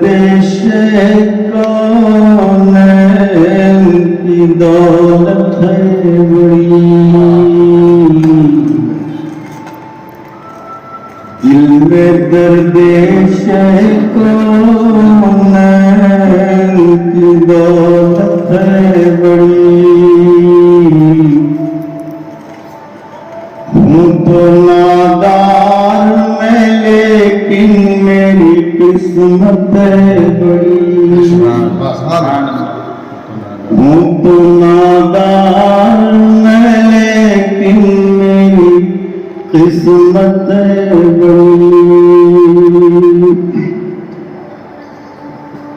गर्दिश कौनैन की दौलत है बड़ी, दिल में गर्दिश कौनैन की दौलत है बड़ी। हूँ तो नादार मैं लेकिन मेरी किस्मत है बड़ी, हूँ तो नादार मैं लेकिन मेरी किस्मत है बड़ी।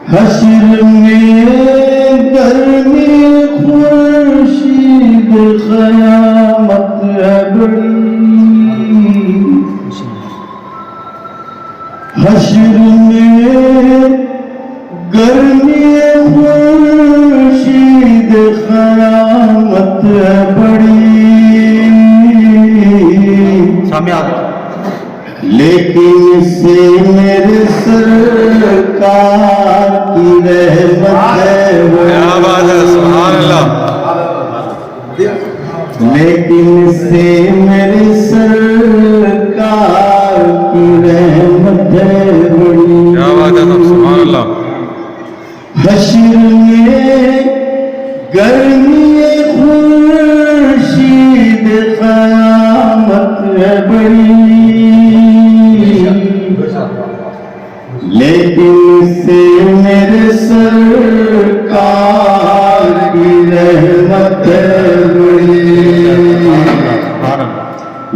हश्र में गर्मी खुर्शीद क़यामत है बड़ी, हश्र में गर्मी खुर्शीद क़यामत है बड़ी। लेकिन इससे मेरे सरकार की रहमत है लेकिन इससे मेरे सरकार की रहमत है बड़ी। हश्र में गर्मी खुर्शीद क़यामत है बड़ी, लेकिन इससे मेरे सरकार की रहमत है बड़ी,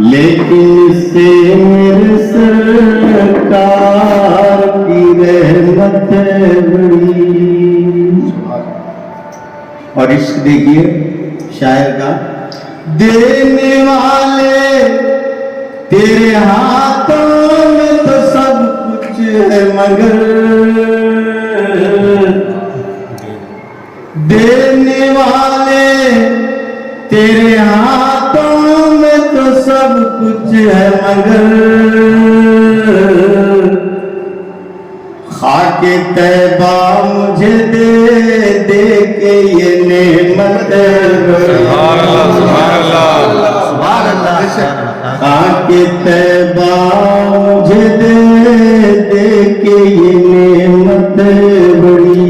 लेकिन इससे मेरे सरकार की रहमत है बड़ी। और इश्क देखिए शायर का, देने वाले तेरे हाथों में तो सब कुछ है मगर, देने वाले तेरे हाथों में तो सब कुछ है मगर, खाके तैबा मुझे दे दे के ये नेमत है, खाके तैबा मुझे दे दे के ये नेमत बड़ी।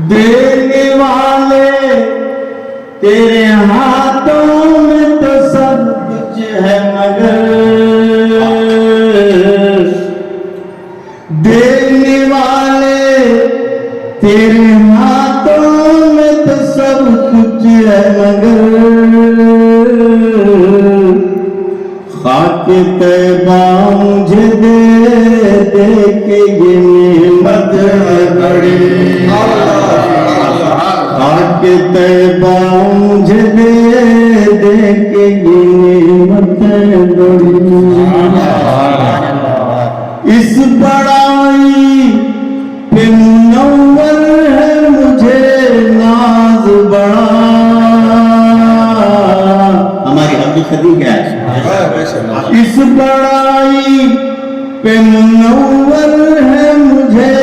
देने वाले तेरे हाथों में तो सब कुछ है मगर, देने वाले तेरे हाथों में तो सब कुछ है मगर, खाके तैबा मुझे दे दे के ये नेमत है बड़ी, खाके तैबा मुझे दे दे के ये नेमत है बड़ी। इस बड़ाई पे मुनव्वर है मुझे नाज बड़ा, हमारी अब्दुल खदीम क्या है, इस बड़ाई पे मुनव्वर है मुझे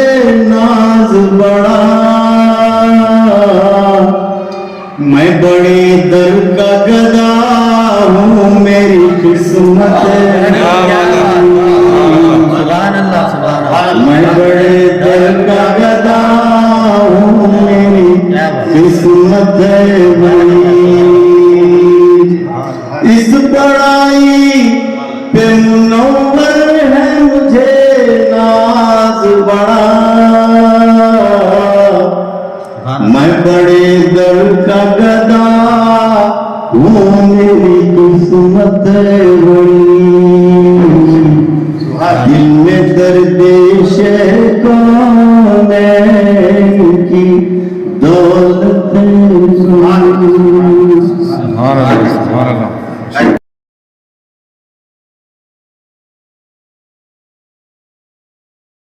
नाज बड़ा, मैं बड़े दर का गदा हूँ मेरी किस्मत है, मैं बड़े दर का गदा हूँ मेरी किस्मत है बड़ी। इस बड़ाई पे मुनव्वर है मुझे नाज बड़ा, मैं बड़े दर का गदा हूँ मेरी किस्मत है बड़ी। दिल में दर्दिश को